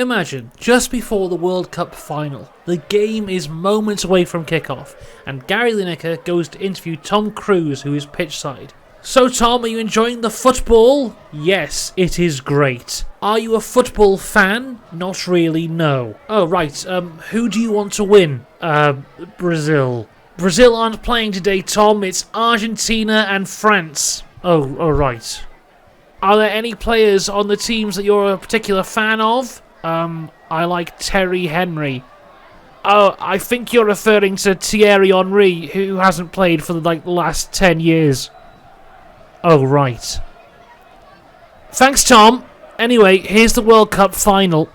Imagine, just before the World Cup final, the game is moments away from kickoff, and Gary Lineker goes to interview Tom Cruise, who is pitchside. So Tom, are you enjoying the football? Yes, it is great. Are you a football fan? Not really, no. Oh right, who do you want to win? Brazil. Brazil aren't playing today, Tom, it's Argentina and France. Oh, right. Are there any players on the teams that you're a particular fan of? I like Terry Henry. Oh, I think you're referring to Thierry Henry, who hasn't played for the last 10 years. Oh, right. Thanks, Tom. Anyway, here's the World Cup final.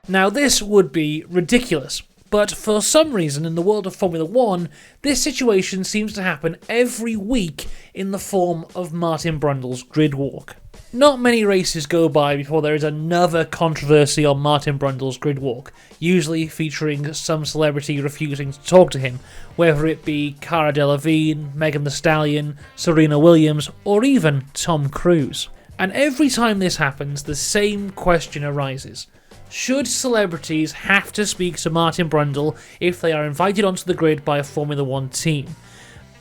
Now, this would be ridiculous, but for some reason in the world of Formula 1, this situation seems to happen every week in the form of Martin Brundle's grid walk. Not many races go by before there is another controversy on Martin Brundle's grid walk, usually featuring some celebrity refusing to talk to him, whether it be Cara Delevingne, Megan Thee Stallion, Serena Williams, or even Tom Cruise. And every time this happens, the same question arises. Should celebrities have to speak to Martin Brundle if they are invited onto the grid by a Formula 1 team?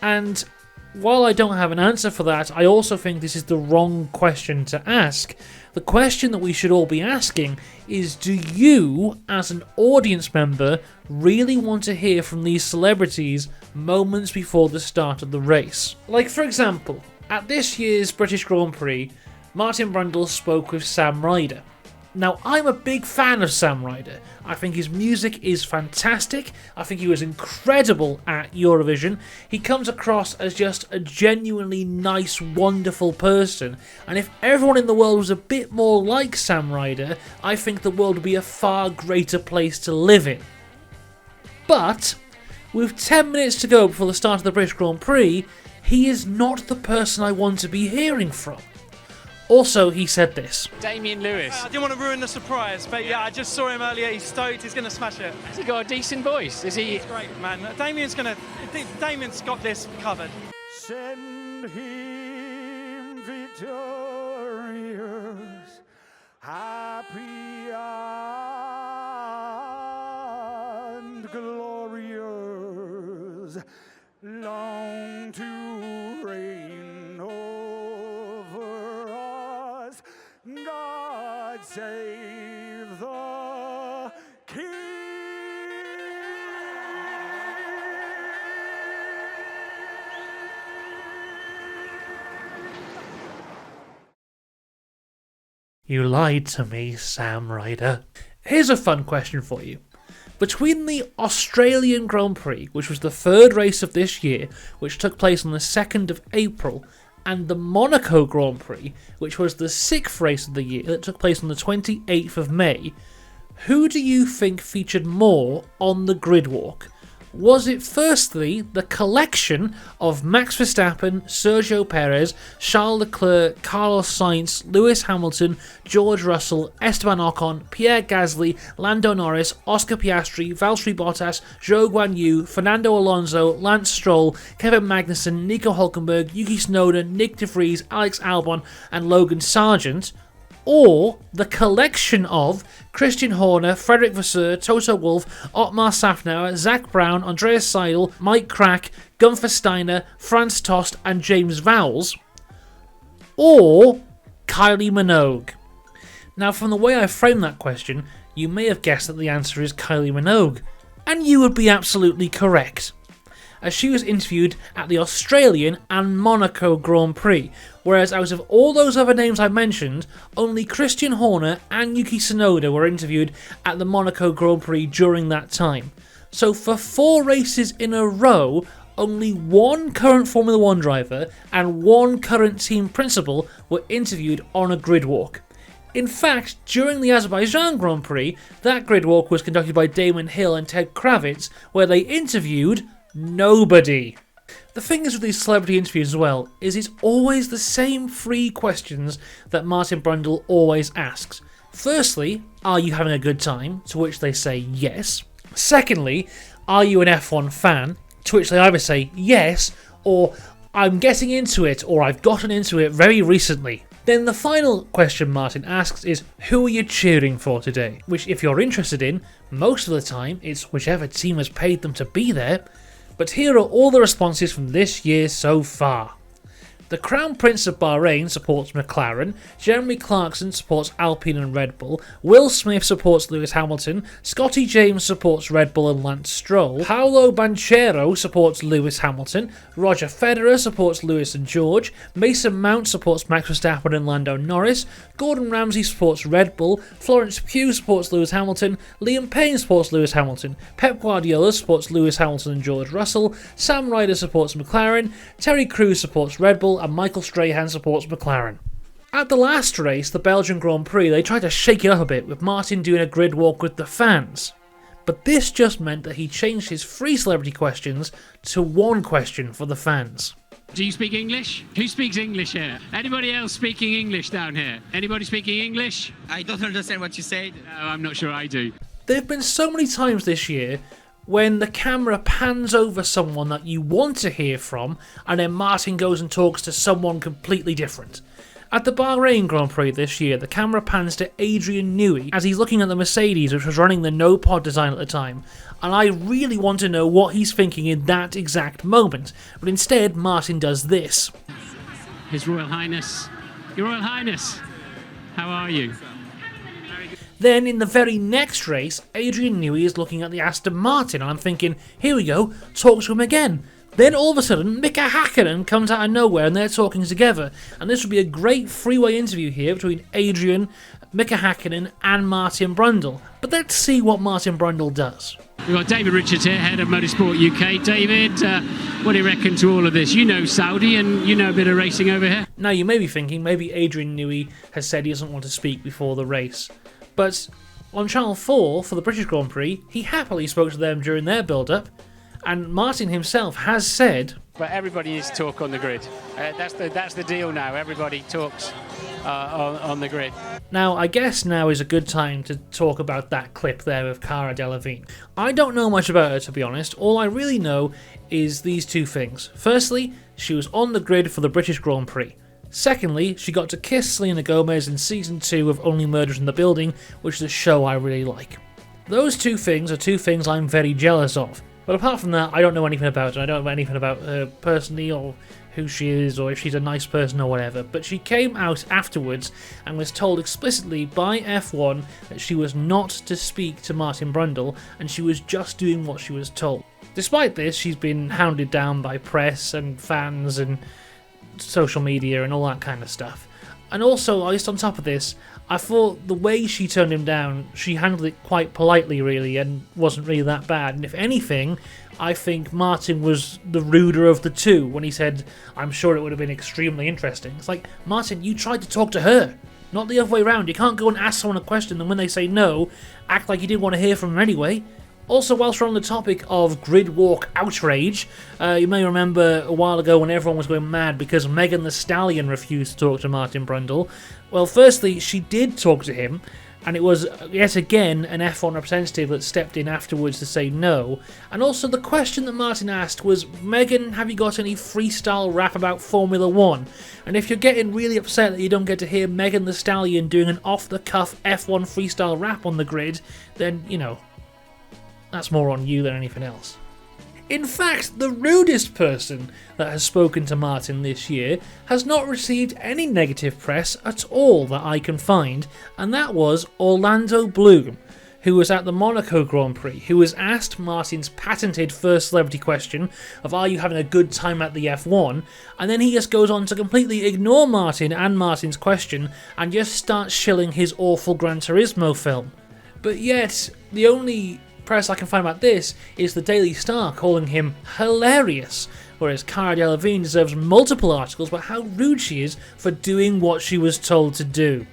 And while I don't have an answer for that, I also think this is the wrong question to ask. The question that we should all be asking is, do you, as an audience member, really want to hear from these celebrities moments before the start of the race? Like, for example, at this year's British Grand Prix, Martin Brundle spoke with Sam Ryder. Now, I'm a big fan of Sam Ryder. I think his music is fantastic. I think he was incredible at Eurovision. He comes across as just a genuinely nice, wonderful person. And if everyone in the world was a bit more like Sam Ryder, I think the world would be a far greater place to live in. But, with 10 minutes to go before the start of the British Grand Prix, he is not the person I want to be hearing from. Also, he said this. Damien Lewis. I didn't want to ruin the surprise, but yeah, I just saw him earlier. He's stoked. He's going to smash it. Has he got a decent voice? Is he? He's great, man. Damien's got this covered. Send him victorious, happy and glorious, long to reign over us. God save the King. You lied to me, Sam Ryder. Here's a fun question for you. Between the Australian Grand Prix, which was the third race of this year, which took place on the 2nd of April, and the Monaco Grand Prix, which was the 6th race of the year that took place on the 28th of May, who do you think featured more on the grid walk? Was it firstly the collection of Max Verstappen, Sergio Perez, Charles Leclerc, Carlos Sainz, Lewis Hamilton, George Russell, Esteban Ocon, Pierre Gasly, Lando Norris, Oscar Piastri, Valtteri Bottas, Zhou Guanyu, Fernando Alonso, Lance Stroll, Kevin Magnussen, Nico Hulkenberg, Yuki Tsunoda, Nick De Vries, Alex Albon and Logan Sargent? Or the collection of Christian Horner, Frederick Vasseur, Toto Wolff, Otmar Safnauer, Zach Brown, Andreas Seidel, Mike Crack, Gunther Steiner, Franz Tost and James Vowles? Or Kylie Minogue? Now, from the way I framed that question, you may have guessed that the answer is Kylie Minogue, and you would be absolutely correct, as she was interviewed at the Australian and Monaco Grand Prix, whereas out of all those other names I mentioned, only Christian Horner and Yuki Tsunoda were interviewed at the Monaco Grand Prix during that time. So for 4 races in a row, only one current Formula 1 driver and one current team principal were interviewed on a grid walk. In fact, during the Azerbaijan Grand Prix, that grid walk was conducted by Damon Hill and Ted Kravitz, where they interviewed nobody. The thing is with these celebrity interviews as well, is it's always the same 3 questions that Martin Brundle always asks. Firstly, are you having a good time? To which they say yes. Secondly, are you an F1 fan? To which they either say yes, or I'm getting into it, or I've gotten into it very recently. Then the final question Martin asks is, who are you cheering for today? Which, if you're interested in, most of the time it's whichever team has paid them to be there. But here are all the responses from this year so far. The Crown Prince of Bahrain supports McLaren, Jeremy Clarkson supports Alpine and Red Bull, Will Smith supports Lewis Hamilton, Scotty James supports Red Bull and Lance Stroll, Paolo Banchero supports Lewis Hamilton, Roger Federer supports Lewis and George, Mason Mount supports Max Verstappen and Lando Norris, Gordon Ramsay supports Red Bull, Florence Pugh supports Lewis Hamilton, Liam Payne supports Lewis Hamilton, Pep Guardiola supports Lewis Hamilton and George Russell, Sam Ryder supports McLaren, Terry Crews supports Red Bull, and Michael Strahan supports McLaren. At the last race, the Belgian Grand Prix, they tried to shake it up a bit with Martin doing a grid walk with the fans. But this just meant that he changed his free celebrity questions to one question for the fans. Do you speak English? Who speaks English here? Anybody else speaking English down here? Anybody speaking English? I don't understand what you said. No, I'm not sure I do. There have been so many times this year when the camera pans over someone that you want to hear from, and then Martin goes and talks to someone completely different. At the Bahrain Grand Prix this year, the camera pans to Adrian Newey as he's looking at the Mercedes, which was running the no-pod design at the time, and I really want to know what he's thinking in that exact moment, but instead Martin does this. His Royal Highness. Your Royal Highness, how are you? Then, in the very next race, Adrian Newey is looking at the Aston Martin, and I'm thinking, here we go, talk to him again. Then all of a sudden, Mika Hakkinen comes out of nowhere and they're talking together, and this would be a great three-way interview here between Adrian, Mika Hakkinen and Martin Brundle. But let's see what Martin Brundle does. We've got David Richards here, head of Motorsport UK. David, what do you reckon to all of this? You know Saudi and you know a bit of racing over here. Now you may be thinking, maybe Adrian Newey has said he doesn't want to speak before the race. But on Channel 4 for the British Grand Prix, he happily spoke to them during their build-up, and Martin himself has said, But everybody is talk on the grid. That's the deal now. Everybody talks on the grid. Now, I guess now is a good time to talk about that clip there of Cara Delevingne. I don't know much about her, to be honest. All I really know is these two things. Firstly, she was on the grid for the British Grand Prix. Secondly, she got to kiss Selena Gomez in Season 2 of Only Murders in the Building, which is a show I really like. Those two things are two things I'm very jealous of. But apart from that, I don't know anything about her. I don't know anything about her personally, or who she is, or if she's a nice person or whatever. But she came out afterwards and was told explicitly by F1 that she was not to speak to Martin Brundle, and she was just doing what she was told. Despite this, she's been hounded down by press and fans and social media and all that kind of stuff. And also, just on top of this, I thought the way she turned him down, she handled it quite politely really, and wasn't really that bad. And if anything, I think Martin was the ruder of the two when he said, I'm sure it would have been extremely interesting. It's like, Martin, you tried to talk to her, not the other way around. You can't go and ask someone a question and when they say no, act like you didn't want to hear from them anyway. Also, whilst we're on the topic of grid walk outrage, you may remember a while ago when everyone was going mad because Megan Thee Stallion refused to talk to Martin Brundle. Well, firstly, she did talk to him, and it was yet again an F1 representative that stepped in afterwards to say no. And also the question that Martin asked was, Megan, have you got any freestyle rap about Formula 1? And if you're getting really upset that you don't get to hear Megan Thee Stallion doing an off-the-cuff F1 freestyle rap on the grid, then, you know, that's more on you than anything else. In fact, the rudest person that has spoken to Martin this year has not received any negative press at all that I can find, and that was Orlando Bloom, who was at the Monaco Grand Prix, who was asked Martin's patented first celebrity question of are you having a good time at the F1, and then he just goes on to completely ignore Martin and Martin's question and just starts shilling his awful Gran Turismo film. But yet, the only press I can find about this is the Daily Star calling him hilarious, whereas Cara Delevingne deserves multiple articles about how rude she is for doing what she was told to do.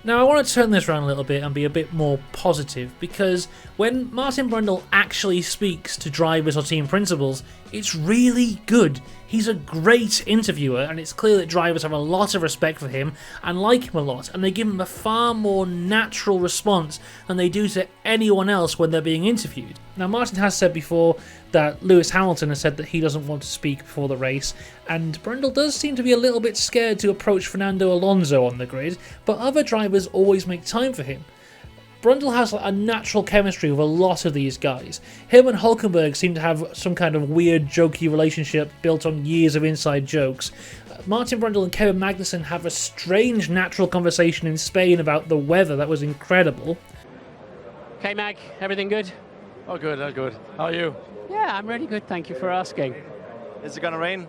Now I want to turn this around a little bit and be a bit more positive, because when Martin Brundle actually speaks to drivers or team principals, it's really good. He's a great interviewer, and it's clear that drivers have a lot of respect for him and like him a lot, and they give him a far more natural response than they do to anyone else when they're being interviewed. Now Martin has said before that Lewis Hamilton has said that he doesn't want to speak before the race, and Brundle does seem to be a little bit scared to approach Fernando Alonso on the grid, but other drivers always make time for him. Brundle has a natural chemistry with a lot of these guys. Him and Hulkenberg seem to have some kind of weird jokey relationship built on years of inside jokes. Martin Brundle and Kevin Magnussen have a strange natural conversation in Spain about the weather that was incredible. Okay, Mag, everything good? Oh, good, oh, good. How are you? Yeah, I'm really good, thank you for asking. Is it going to rain?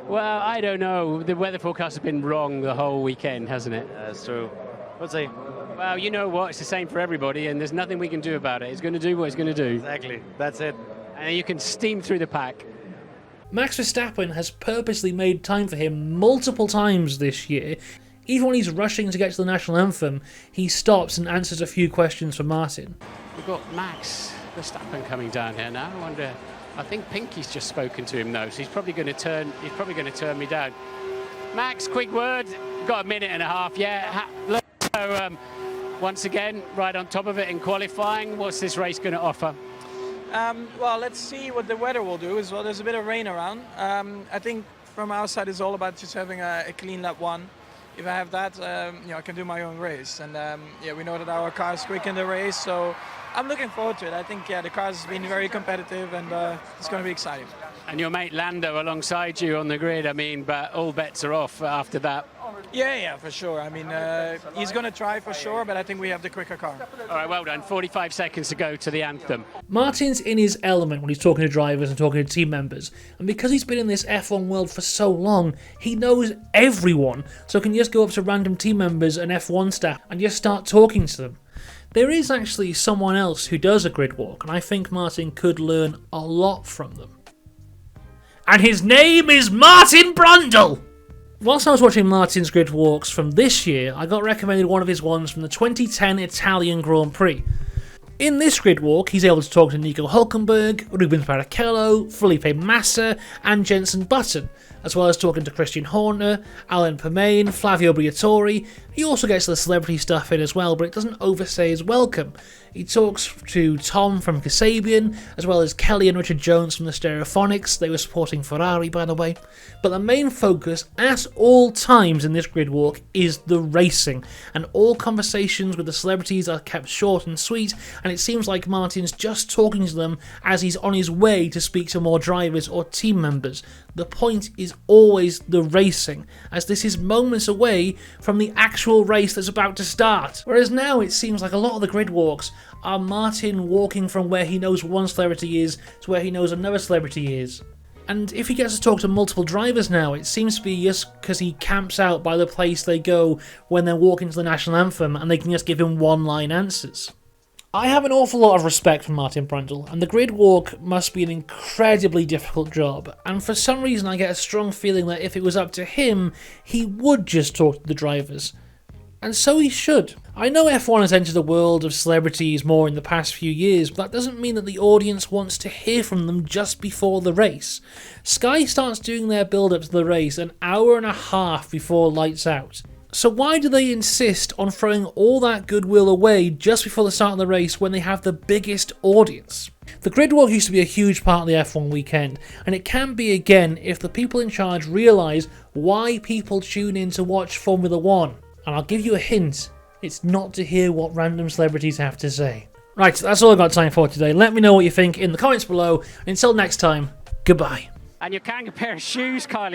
Well, I don't know. The weather forecast has been wrong the whole weekend, hasn't it? That's true. We'll see. Well, you know what? It's the same for everybody, and there's nothing we can do about it. It's going to do what it's going to do. Exactly. That's it. And you can steam through the pack. Max Verstappen has purposely made time for him multiple times this year. Even when he's rushing to get to the national anthem, he stops and answers a few questions for Martin. We've got Max Verstappen coming down here now. I think Pinky's just spoken to him though, so he's probably going to turn me down. Max, quick word. Got a minute and a half. Yeah. Once again, right on top of it in qualifying. What's this race going to offer? Well, let's see what the weather will do as well. There's a bit of rain around. I think from our side it's all about just having a clean lap one. If I have that, I can do my own race. And we know that our car is quick in the race, so I'm looking forward to it. I think the car has been very competitive, and it's going to be exciting. And your mate Lando alongside you on the grid, but all bets are off after that. Yeah, for sure. He's going to try for sure, but I think we have the quicker car. All right, well done. 45 seconds to go to the anthem. Martin's in his element when he's talking to drivers and talking to team members, and because he's been in this F1 world for so long, he knows everyone, so can just go up to random team members and F1 staff and just start talking to them. There is actually someone else who does a grid walk, and I think Martin could learn a lot from them. And his name is Martin Brundle! Whilst I was watching Martin's grid walks from this year, I got recommended one of his ones from the 2010 Italian Grand Prix. In this grid walk, he's able to talk to Nico Hulkenberg, Rubens Barrichello, Felipe Massa, and Jenson Button, as well as talking to Christian Horner, Alain Permain, Flavio Briatore. He also gets the celebrity stuff in as well, but it doesn't overstay his welcome. He talks to Tom from Kasabian, as well as Kelly and Richard Jones from the Stereophonics. They were supporting Ferrari, by the way. But the main focus at all times in this grid walk is the racing, and all conversations with the celebrities are kept short and sweet, and it seems like Martin's just talking to them as he's on his way to speak to more drivers or team members. The point is always the racing, as this is moments away from the actual race that's about to start. Whereas now it seems like a lot of the grid walks are Martin walking from where he knows one celebrity is to where he knows another celebrity is. And if he gets to talk to multiple drivers now, it seems to be just because he camps out by the place they go when they're walking to the national anthem and they can just give him one-line answers. I have an awful lot of respect for Martin Brundle, and the grid walk must be an incredibly difficult job, and for some reason I get a strong feeling that if it was up to him, he would just talk to the drivers. And so he should. I know F1 has entered the world of celebrities more in the past few years, but that doesn't mean that the audience wants to hear from them just before the race. Sky starts doing their build-up to the race an hour and a half before lights out. So why do they insist on throwing all that goodwill away just before the start of the race when they have the biggest audience? The grid walk used to be a huge part of the F1 weekend, and it can be again if the people in charge realise why people tune in to watch Formula 1. And I'll give you a hint, it's not to hear what random celebrities have to say. Right, that's all I've got time for today. Let me know what you think in the comments below, and until next time, goodbye. And you can't compare shoes, Kylie.